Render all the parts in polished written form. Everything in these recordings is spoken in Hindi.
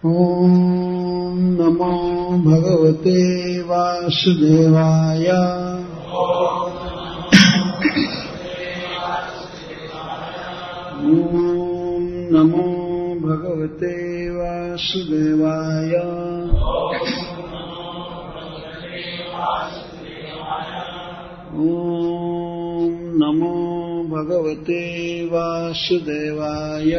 ॐ नमो भगवते वासुदेवाय। ॐ नमो भगवते वासुदेवाय। ॐ नमो भगवते वासुदेवाय।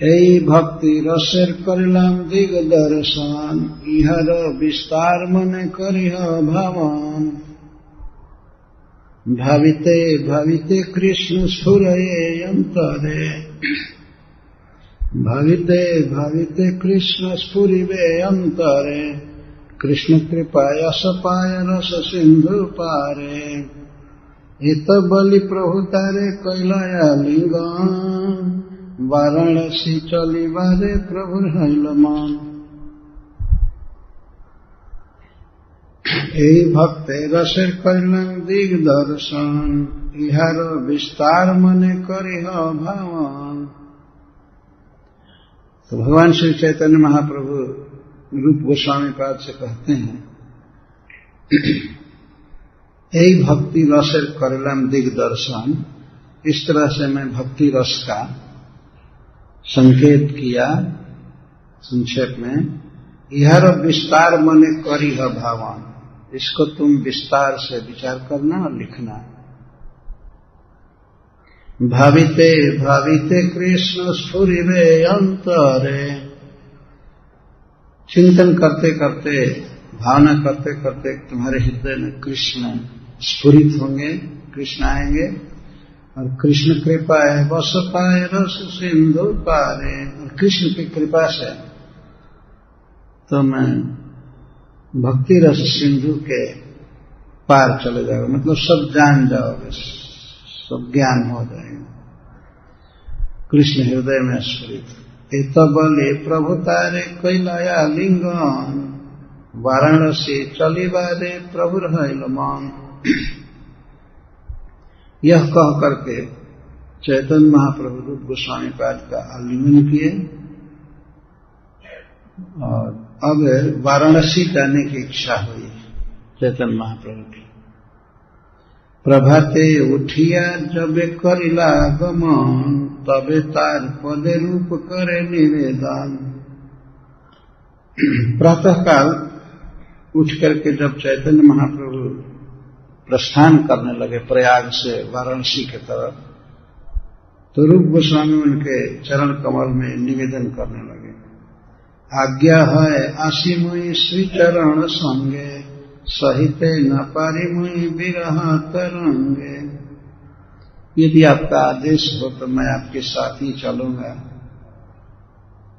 এই ভক্তি রসের করিলাম দিগ দর্শন, ইহার বিস্তার মনে করিহ ভাবন। ভাবিতে ভাবিতে কৃষ্ণ স্ফুরয়ে অন্তরে, ভাবিতে ভাবিতে কৃষ্ণ স্ফুরিবে অন্তরে। কৃষ্ণ কৃপায় সপায় রস সিন্ধু পারে, এত বলি প্রভু তারে কৈলায়া লিঙ্গন। বারাণসী চলিবারে প্রভুর হইল মন। এই ভক্তে রসের করিলাম দিগ দর্শন, ইহার विस्तार मने करिह भावन। तो भगवान श्री चैतन्य महाप्रभु रूप गोस्वामी पाद से कहते हैं, यही भक्ति रसेर करिलाम दिग दर्शन। इस तरह से मैं भक्ति रस का संकेत किया संक्षेप में। इहर विस्तार मने करिह भावन, इसको तुम विस्तार से विचार करना और लिखना। भाविते भाविते कृष्ण स्फुरिवे अंतरे, चिंतन करते करते भावना करते करते तुम्हारे हृदय में कृष्ण स्फुरित होंगे, कृष्ण आएंगे। और कृष्ण कृपा है बस पाए रस सिंधु पारे, और कृष्ण की कृपा से तो मैं भक्ति रस सिंधु के पार चले जाओगे, मतलब सब जान जाओगे, सब ज्ञान हो जाएगा। कृष्ण हृदय में स्फुरित। एत बले प्रभु तारे कैलाया लिंगन, वाराणसी चलिबारे प्रभु हइल मन। यह कह करके चैतन्य महाप्रभु रूप गोस्वामी पाद का आलिंगन किए और अब वाराणसी जाने की इच्छा हुई चैतन्य महाप्रभु की। प्रभाते उठिया जबे करिला गमन, तबे तार पदे रूप करे निवेदन। प्रातःकाल उठ करके जब चैतन्य महाप्रभु प्रस्थान करने लगे प्रयाग से वाराणसी की तरफ, तो रूप गोस्वामी उनके चरण कमल में निवेदन करने लगे, आज्ञा है आसी मुई श्री चरण संगे, सहिते न पारी मुई विरह तरंगे। यदि आपका आदेश हो तो मैं आपके साथ ही चलूंगा,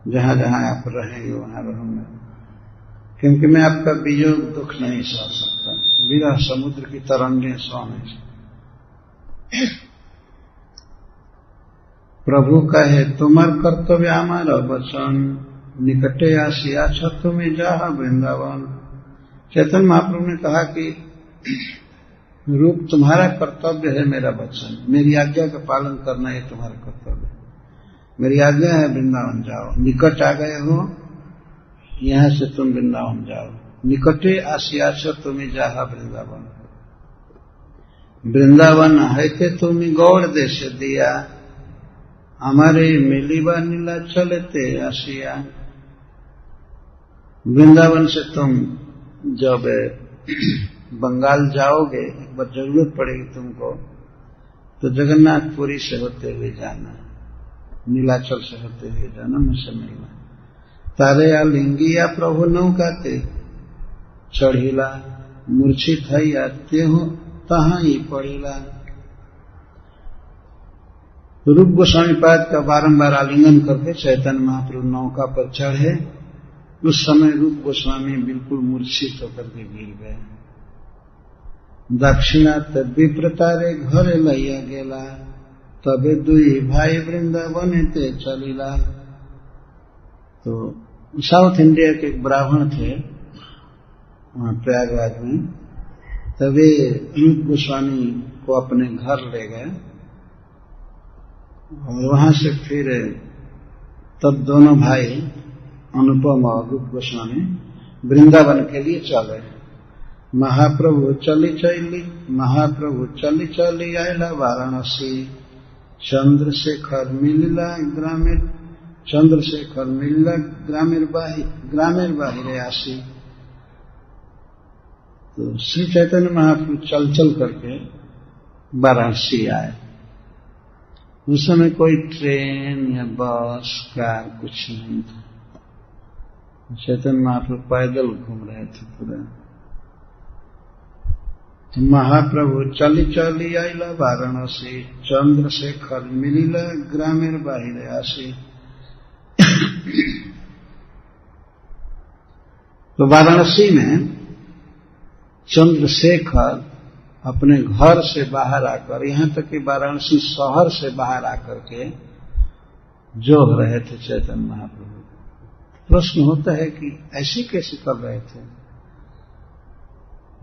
जहां जहां आप रहेंगे वहां रहूंगा, क्योंकि मैं आपका वियोग दुख नहीं सह सकता। विरह समुद्र की तरंगें सह नहीं सकती। प्रभु कहे तुम्हार कर्तव्य हमारा वचन, निकटे आसिया तुम्हें जाहा वृंदावन। चैतन्य महाप्रभु ने कहा कि रूप तुम्हारा कर्तव्य है मेरा वचन, मेरी आज्ञा का पालन करना ये तुम्हारा कर्तव्य है। मेरी आज्ञा है वृंदावन जाओ, निकट आ गए हो, यहां से तुम वृंदावन जाओ। निकटे आसिया तुम्हें जाहा वृंदावन। वृंदावन है तुम्हें गौड़ देश दिया, हमारे मिलीबा नीला चलते आसिया। वृंदावन से तुम जब बंगाल जाओगे, एक बार जरूरत पड़ेगी तुमको, तो जगन्नाथपुरी से होते हुए जाना, नीलाचल से होते हुए जाना, मुझसे मिलना। तारे आलिंगिया प्रभु नौकाते चढ़िला, मूर्छित हैया तेहु तहां ही पड़िला। रूप गोस्वामी पाद का बारंबार आलिंगन करके चैतन्य महाप्रभु नौका पर चढ़े। उस समय रूप गोस्वामी बिल्कुल मूर्छित होकर के गिर गए। दक्षिणात विप्रतारे घरे लैया गेला, तबे दुई भाई वृंदावन ते चलिला। तो साउथ इंडिया के एक ब्राह्मण थे वहां प्रयागराज में, तभी रूप गोस्वामी को अपने घर ले गए और वहां से फिर तब दोनों भाई अनुपम और रूप गोस्वामी वृंदावन के लिए चले। महाप्रभु चली चली आयला वाराणसी, चंद्रशेखर मिलिला ग्रामेर बाहिरे आसी। तो श्री चैतन्य महाप्रभु चल चल करके वाराणसी आए। उस समय कोई ट्रेन या बस कार कुछ नहीं था। चैतन्य महाप्रभु पैदल घूम रहे थे पूरा। तो महाप्रभु चली चली आइला वाराणसी, चंद्रशेखर मिलिला ग्रामेर बाहिरे आसी। तो वाराणसी में चंद्रशेखर अपने घर से बाहर आकर, यहां तक कि वाराणसी शहर से बाहर आकर के जो रहे थे चैतन्य महाप्रभु। प्रश्न होता है कि ऐसी कैसे कर रहे थे।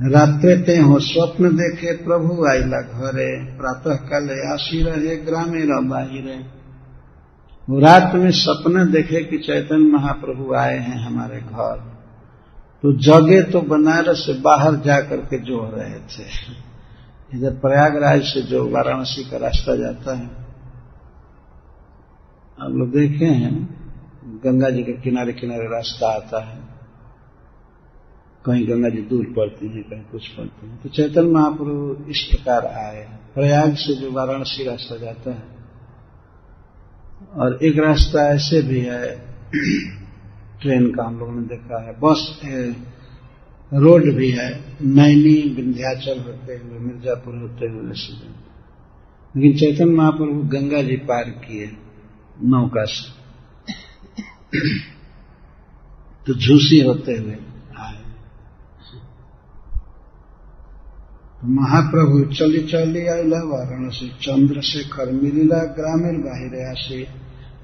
रात्रे ते हो स्वप्न देखे प्रभु आइला घरे, प्रातः काले आसी रहे ग्रामेर बाहिरे। रात में सपना देखे कि चैतन्य महाप्रभु आए हैं हमारे घर, तो जगे तो बनारस से बाहर जाकर के जो रहे थे। इधर प्रयागराज से जो वाराणसी का रास्ता जाता है, आप लोग देखे हैं, गंगा जी के किनारे किनारे रास्ता आता है। कहीं गंगा जी दूर पड़ती है, कहीं कुछ पड़ती है। तो चैतन्य महाप्रभु इस प्रकार आए। प्रयाग से जो वाराणसी रास्ता जाता है, और एक रास्ता ऐसे भी है ट्रेन का, हम लोगों ने देखा है, बस रोड भी है, नैनी विंध्याचल होते हुए मिर्जापुर होते हुए सीधे। लेकिन चैतन्य महाप्रभु गंगा जी पार किए नौका से, तो झूसी होते हुए आए। तो महाप्रभु चली चली आइला वाराणसी, चंद्रशेखर मिलिला ग्रामेर बाहिरे आसी।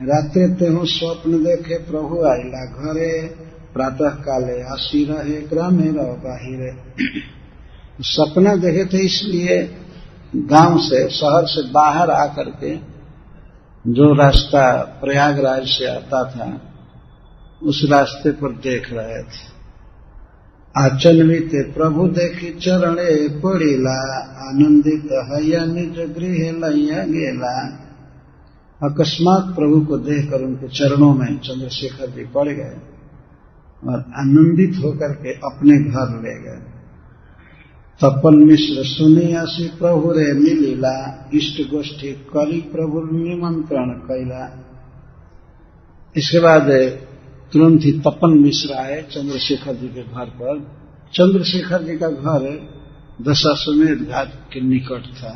रात्रे तेहु स्वप्न देखे प्रभु आइला घरे, प्रातः काले आसी रहे ग्रामेर बाहिरे। सपना देखे थे, इसलिए गांव से, शहर से बाहर आकर के जो रास्ता प्रयागराज से आता था, उस रास्ते पर देख रहे थे। आचन्वित प्रभु देखी चरणे पड़िला, आनंदित हैया निज गृह लैया गेला। अकस्मात प्रभु को देखकर उनके चरणों में चंद्रशेखर जी पड़ गए और आनंदित होकर के अपने घर ले गए। तपन मिश्र सुनी आसी प्रभु रे मिलिला, इष्ट गोष्ठी करी प्रभु निमंत्रण कैला। इसके बाद तुरंत ही तपन मिश्र आए चंद्रशेखर जी के घर पर। चंद्रशेखर जी का घर दशाश्वमेध घाट के निकट था।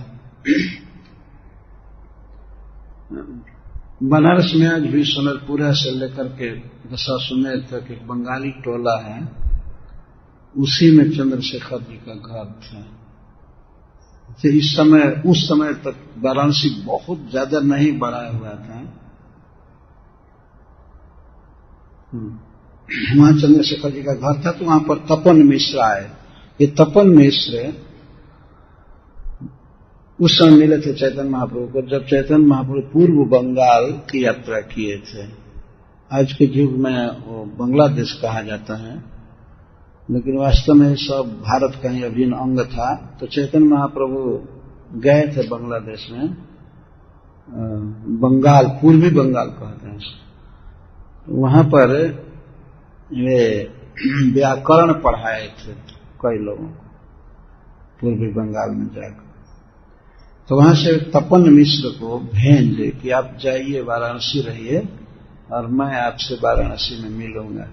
बनारस में आज भी सोनरपुरा से लेकर के दशाश्वमेध तक एक बंगाली टोला है, उसी में चंद्रशेखर जी का घर था। तो उस समय तक वाराणसी बहुत ज्यादा नहीं बढ़ा हुआ था। वहां चंद्रशेखर जी का घर था, तो वहां पर तपन मिश्र आए। ये तपन मिश्र उस समय मिले थे चैतन्य महाप्रभु को, जब चैतन्य महाप्रभु पूर्व बंगाल की यात्रा किए थे। आज के युग में वो बांग्लादेश कहा जाता है, लेकिन वास्तव में सब भारत का ही अभिन्न अंग था। तो चैतन्य महाप्रभु गए थे बांग्लादेश में, बंगाल, पूर्वी बंगाल कहते हैं। वहां पर वे व्याकरण पढ़ाए थे कई लोगों को, पूर्वी बंगाल में जाकर। तो वहां से तपन मिश्र को भेजे कि आप जाइए, वाराणसी रहिए और मैं आपसे वाराणसी में मिलूंगा।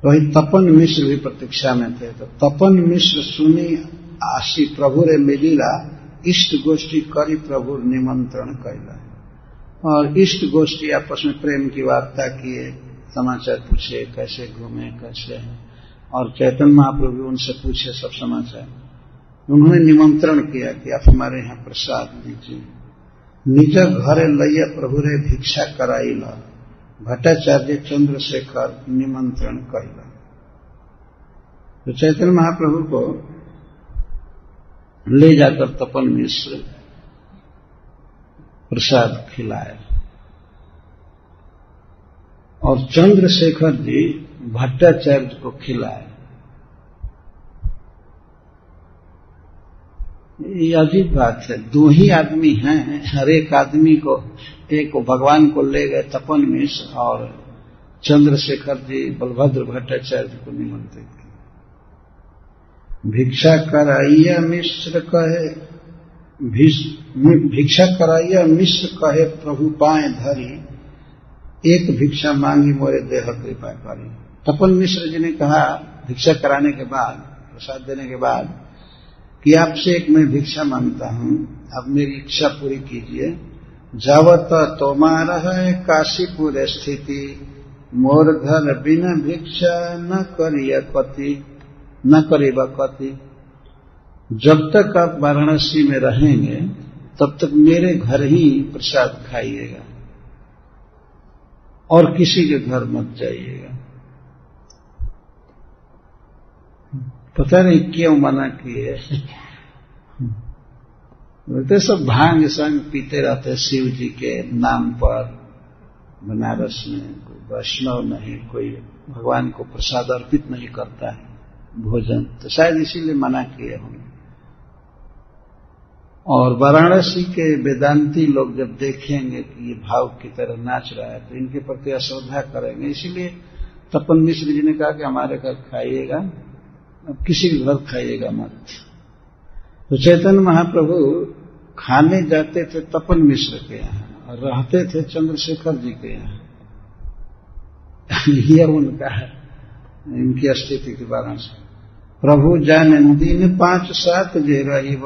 वही तपन मिश्र भी प्रतीक्षा में थे। तो तपन मिश्र सुनी आशी प्रभु रे मिलिला, इष्ट गोष्ठी करी प्रभु निमंत्रण कैला। और इष्ट गोष्ठी आपस में प्रेम की वार्ता किए, समाचार पूछे, कैसे घूमे, कैसे हैं। और चैतन्य महाप्रभु उनसे पूछे सब समाचार। उन्होंने निमंत्रण किया कि आप हमारे यहाँ प्रसाद दीजिए। निज घरे लैया प्रभु रे भिक्षा कराइला, भट्टाचार्य चंद्रशेखर निमंत्रण कैला। तो चैतन्य महाप्रभु को ले जाकर तपन मिश्र प्रसाद खिलाए। और चंद्रशेखर जी भट्टाचार्य को खिलाए। ये अजीब बात है, दो ही आदमी हैं, हर एक आदमी को, एक भगवान को ले गए तपन मिश्र और चंद्रशेखर जी बलभद्र भट्टाचार्य को निमंत्रित किया। भिक्षा कराइया मिश्र कहे, भिक्षा कराइया मिश्र कहे प्रभु पाए धरी, एक भिक्षा मांगी मोरे देह कृपा करी। तपन मिश्र जी ने कहा भिक्षा कराने के बाद, प्रसाद देने के बाद, कि आपसे एक मैं भिक्षा मांगता हूं, अब मेरी इच्छा पूरी कीजिए। जावत तोमारा है काशीपुर स्थिति, मोर घर बिना भिक्षा न करिया कति, न करीबा कति। जब तक आप वाराणसी में रहेंगे तब तक मेरे घर ही प्रसाद खाइएगा और किसी के घर मत जाइएगा। पता नहीं क्यों मना किए। बोलते सब भांग संग पीते रहते शिव जी के नाम पर बनारस में। कोई वैष्णव नहीं, कोई भगवान को प्रसाद अर्पित नहीं करता है भोजन, तो शायद इसीलिए मना किए होंगे। और वाराणसी के वेदांती लोग जब देखेंगे कि ये भाव की तरह नाच रहा है तो इनके प्रति अश्रद्धा करेंगे। इसीलिए तपन मिश्र जी ने कहा कि हमारे घर खाइएगा, अब किसी के घर खाइएगा मत। तो चैतन्य महाप्रभु खाने जाते थे तपन मिश्र के यहाँ और रहते थे चंद्रशेखर जी के यहाँ। यह उनका है, इनकी स्थिति के बारे में। प्रभु जान दिन 5-7 जे रहिब,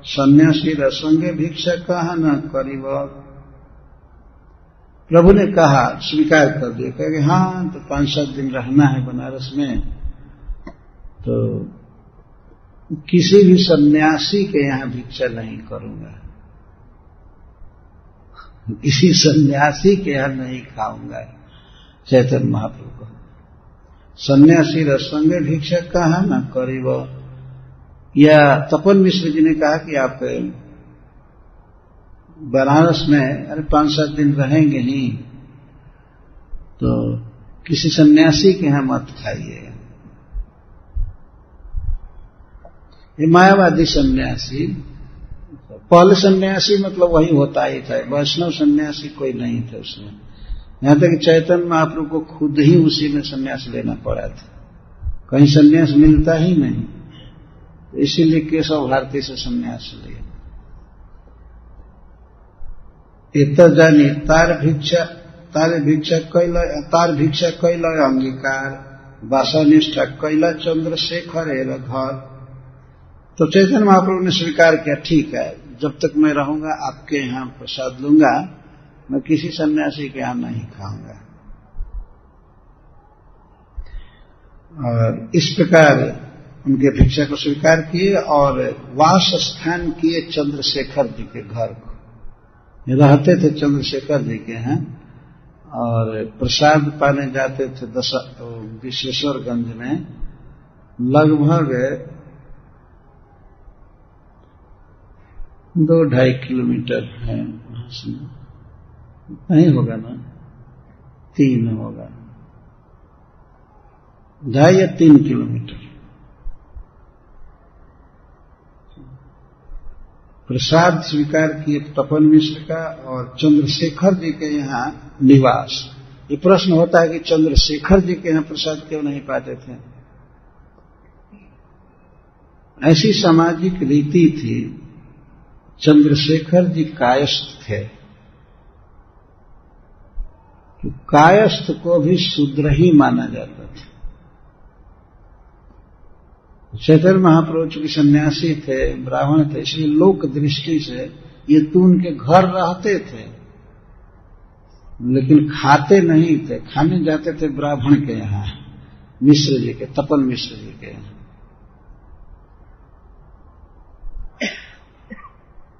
सन्यासी रसंगे भिक्षा कहा न करीब। प्रभु ने कहा, स्वीकार कर दिया, कहा कि हाँ तो 5-7 दिन रहना है बनारस में, तो किसी भी सन्यासी के यहाँ भिक्षा नहीं करूंगा, किसी सन्यासी के यहाँ नहीं खाऊंगा। चैतन्य महाप्रभु को सन्यासी रसंगे भिक्षा कहा न करीब। या तपन मिश्र जी ने कहा कि आप बनारस में अरे 5-7 दिन रहेंगे ही, तो किसी सन्यासी के यहाँ मत खाइए। ये मायावादी सन्यासी, पहले सन्यासी मतलब वही होता ही था, वैष्णव सन्यासी कोई नहीं थे उसमें। यहां तक चैतन्य महाप्रभु को खुद ही उसी में सन्यास लेना पड़ा था, कहीं सन्यास मिलता ही नहीं, इसीलिए केशव भारती से सन्यास लिया। इत जानी तार भिक्षा कैला अंगीकार, वासनिष्ठा कैला चंद्रशेखर एल घर। तो चैतन्य महाप्रभु ने स्वीकार किया, ठीक है, जब तक मैं रहूंगा आपके यहाँ प्रसाद लूंगा, मैं किसी सन्यासी के यहाँ नहीं खाऊंगा। और इस प्रकार उनके भिक्षा को स्वीकार किए और वास स्थान किए चंद्रशेखर जी के घर को। रहते थे चंद्रशेखर जी के यहाँ और प्रसाद पाने जाते थे विश्वेश्वरगंज में। लगभग 2-2.5 किलोमीटर है वहां से, नहीं होगा ना, 3 होगा, 2.5 या 3 किलोमीटर। प्रसाद स्वीकार किए तपन मिश्र का और चंद्रशेखर जी के यहाँ निवास। ये प्रश्न होता है कि चंद्रशेखर जी के यहाँ प्रसाद क्यों नहीं पाते थे। ऐसी सामाजिक रीति थी, चंद्रशेखर जी कायस्थ थे, तो कायस्थ को भी शूद्र ही माना जाता था। चैतन्य महाप्रभु चूंकि सन्यासी थे, ब्राह्मण थे, इसलिए लोक दृष्टि से ये तो उनके घर रहते थे लेकिन खाते नहीं थे। खाने जाते थे ब्राह्मण के यहाँ, मिश्र जी के, तपन मिश्र जी के यहाँ।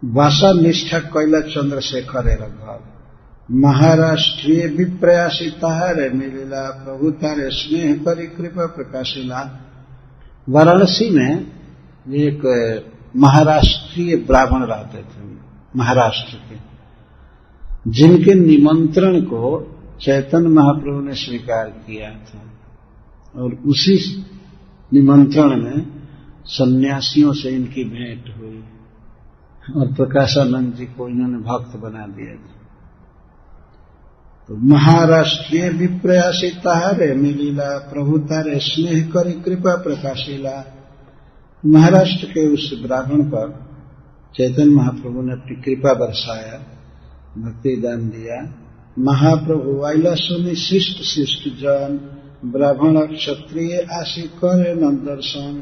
वासा निष्ठा कैला चंद्रशेखर घर, महाराष्ट्रीय विप्रयासी तारे मिलिला, प्रभु तारे स्नेह करी कृपा प्रकाशिला। वाराणसी में एक महाराष्ट्रीय ब्राह्मण रहते थे, महाराष्ट्र के, जिनके निमंत्रण को चैतन्य महाप्रभु ने स्वीकार किया था, और उसी निमंत्रण में सन्यासियों से इनकी भेंट हुई और प्रकाशानंद जी को इन्होंने भक्त बना दिया था। तो महाराष्ट्रीय विप्रयासी तारे मिलीला, प्रभु तारे स्नेह करी कृपा प्रकाशिला। महाराष्ट्र के उस ब्राह्मण पर चैतन्य महाप्रभु ने अपनी कृपा बरसाया, भक्ति दान दिया। महाप्रभु वाइला सुनी शिष्ट शिष्ट जन, ब्राह्मण क्षत्रिय आशी करे न दर्शन।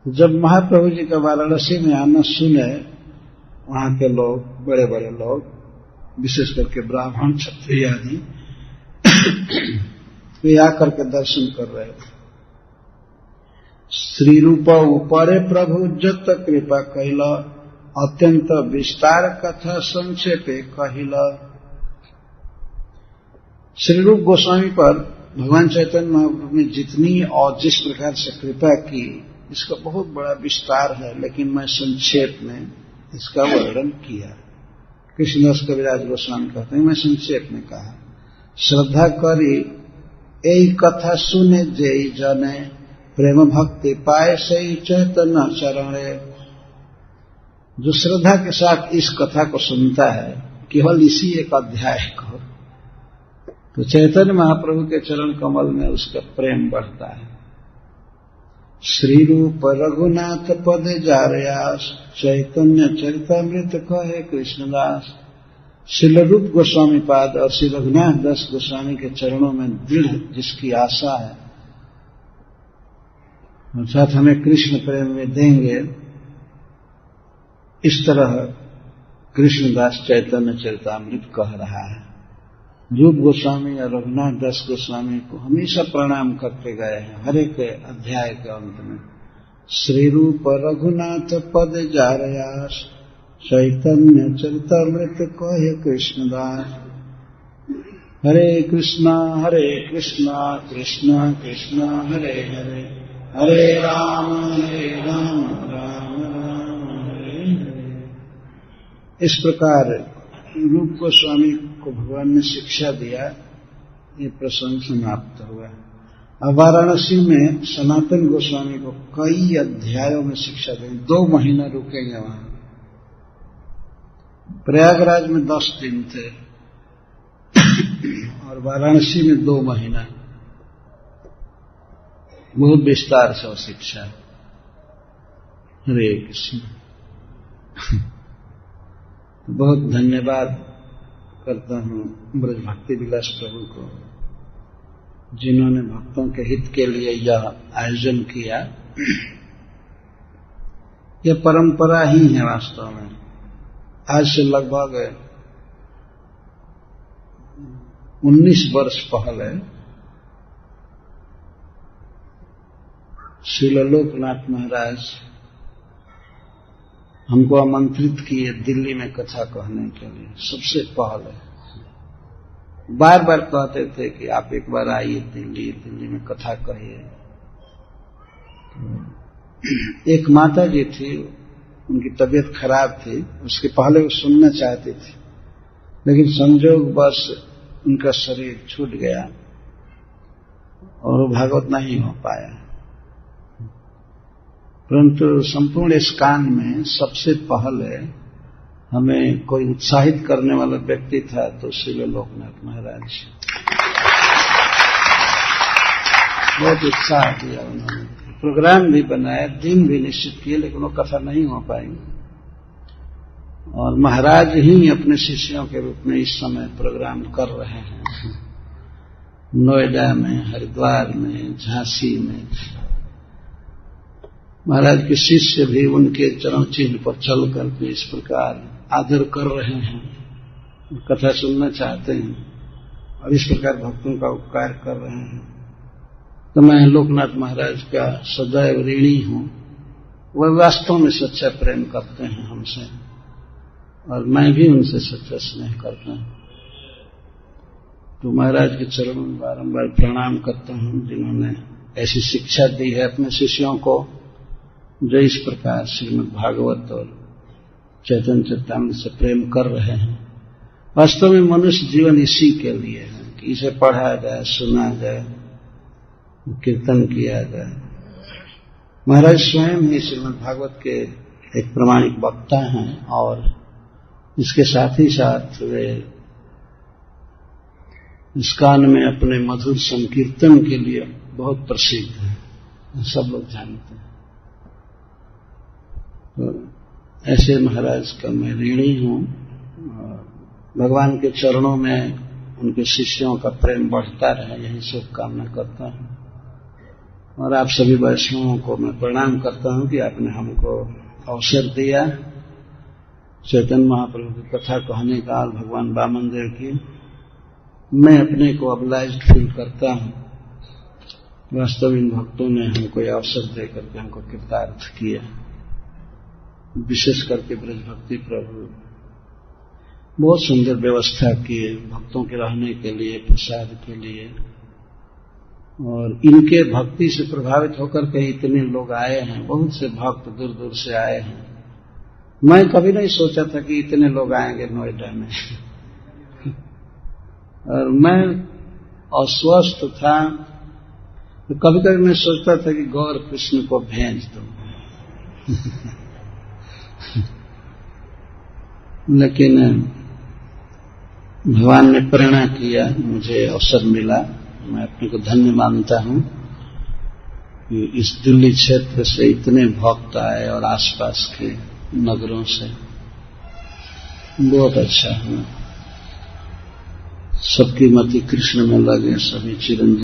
जब महाप्रभु जी का वाराणसी में आना सुने वहां के लोग, बड़े बड़े लोग, विशेष करके ब्राह्मण क्षत्रिय आदि, वे आकर के दर्शन कर रहे थे। श्री रूप ऊपरे प्रभु जत कृपा कैला, अत्यंत विस्तार कथा संक्षेपे कहिला। श्री रूप गोस्वामी पर भगवान चैतन्य महाप्रभु ने जितनी और जिस प्रकार से कृपा की, इसका बहुत बड़ा विस्तार है, लेकिन मैं संक्षेप में इसका वर्णन किया। कृष्णदास कविराज गोस्वामी कहते हैं, मैं संक्षेप में कहा। श्रद्धा करी यही कथा सुने जेई जने, प्रेम भक्ति पाए सही चैतन्य चरणे। जो श्रद्धा के साथ इस कथा को सुनता है, केवल इसी एक अध्याय को, तो चैतन्य महाप्रभु के चरण कमल में उसका प्रेम बढ़ता है। श्री रूप रघुनाथ पद जारयास, चैतन्य चरितामृत कहे कृष्णदास। श्री रूप गोस्वामी पाद और श्री रघुनाथ दास गोस्वामी के चरणों में दृढ़ जिसकी आशा है, अर्थात हमें कृष्ण प्रेम में देंगे, इस तरह कृष्णदास चैतन्य चरितामृत कह रहा है। रूप गोस्वामी और रघुनाथ दास गोस्वामी को हमेशा प्रणाम करते गए हैं हर एक अध्याय के अंत में। श्री रूप रघुनाथ पद जारयास, चैतन्य चरितामृत कहे कृष्णदास। हरे कृष्णा कृष्णा कृष्णा हरे हरे, हरे राम राम राम हरे हरे। इस प्रकार रूप गोस्वामी को भगवान ने शिक्षा दिया, ये प्रसंग समाप्त हुआ। अब वाराणसी में सनातन गोस्वामी को कई अध्यायों में शिक्षा दी। 2 महीना रुकेंगे वहां। प्रयागराज में 10 दिन थे और वाराणसी में 2 महीना। बहुत विस्तार से शिक्षा। हरे कृष्ण। बहुत धन्यवाद करता हूं ब्रज भक्ति विलास प्रभु को, जिन्होंने भक्तों के हित के लिए यह आयोजन किया। यह परंपरा ही है वास्तव में। आज से लगभग 19 वर्ष पहले श्रील लोकनाथ महाराज हमको आमंत्रित किए दिल्ली में कथा कहने के लिए। सबसे पहले बार बार कहते थे कि आप एक बार आइए दिल्ली में कथा कहिए। एक माता जी थी, उनकी तबीयत खराब थी, उसके पहले वो सुनना चाहती थी, लेकिन संजोग बस उनका शरीर छूट गया और वो भागवत नहीं हो पाया। परंतु संपूर्ण इस कांड में सबसे पहले हमें कोई उत्साहित करने वाला व्यक्ति था तो श्रील लोकनाथ महाराज। बहुत उत्साह दिया उन्होंने। प्रोग्राम भी बनाया, दिन भी निश्चित किए, लेकिन वो कथा नहीं हो पाई। और महाराज ही अपने शिष्यों के रूप में इस समय प्रोग्राम कर रहे हैं। नोएडा में, हरिद्वार में, झांसी में। महाराज के शिष्य भी उनके चरण चिन्ह पर चल करके इस प्रकार आदर कर रहे हैं, कथा सुनना चाहते हैं और इस प्रकार भक्तों का उपकार कर रहे हैं। तो मैं लोकनाथ महाराज का सदैव ऋणी हूं। वह वास्तव में सच्चा प्रेम करते हैं हमसे और मैं भी उनसे सच्चा स्नेह करता हूं। तो महाराज के चरणों में बारंबार प्रणाम करता हूं, जिन्होंने ऐसी शिक्षा दी है अपने शिष्यों को, जो इस प्रकार श्रीमद् भागवत और चैतन्य चरितामृत से प्रेम कर रहे हैं। वास्तव में मनुष्य जीवन इसी के लिए है कि इसे पढ़ा जाए, सुना जाए, कीर्तन किया जाए। महाराज स्वयं ही श्रीमद् भागवत के एक प्रामाणिक वक्ता हैं और इसके साथ ही साथ वे इस कान में अपने मधुर संकीर्तन के लिए बहुत प्रसिद्ध हैं, सब लोग जानते हैं। तो ऐसे महाराज का मैं ऋणी हूं। भगवान के चरणों में उनके शिष्यों का प्रेम बढ़ता रहे, यही शुभकामना करता हूं। और आप सभी वैष्णवों को मैं प्रणाम करता हूं कि आपने हमको अवसर दिया चैतन्य महाप्रभु की कथा कहने का और भगवान वामनदेव की। मैं अपने को ऑब्लाइज्ड फील करता हूं। वास्तव इन भक्तों ने हमको यह अवसर देकर के हमको कृतार्थ किया। विशेष करके ब्रज भक्ति प्रभु बहुत सुंदर व्यवस्था की है भक्तों के रहने के लिए, प्रसाद के लिए। और इनके भक्ति से प्रभावित होकर के इतने लोग आए हैं, बहुत से भक्त दूर दूर से आए हैं। मैं कभी नहीं सोचा था कि इतने लोग आएंगे नोएडा में। और मैं अस्वस्थ था, तो कभी कभी मैं सोचता था कि गौर कृष्ण को भेज दूं। लेकिन भगवान ने प्रेरणा किया, मुझे अवसर मिला। मैं अपने को धन्य मानता हूं कि इस दिल्ली क्षेत्र से इतने भक्त आए और आसपास के नगरों से। बहुत अच्छा है। सबकी मति कृष्ण में लगे, सभी चिरंजीव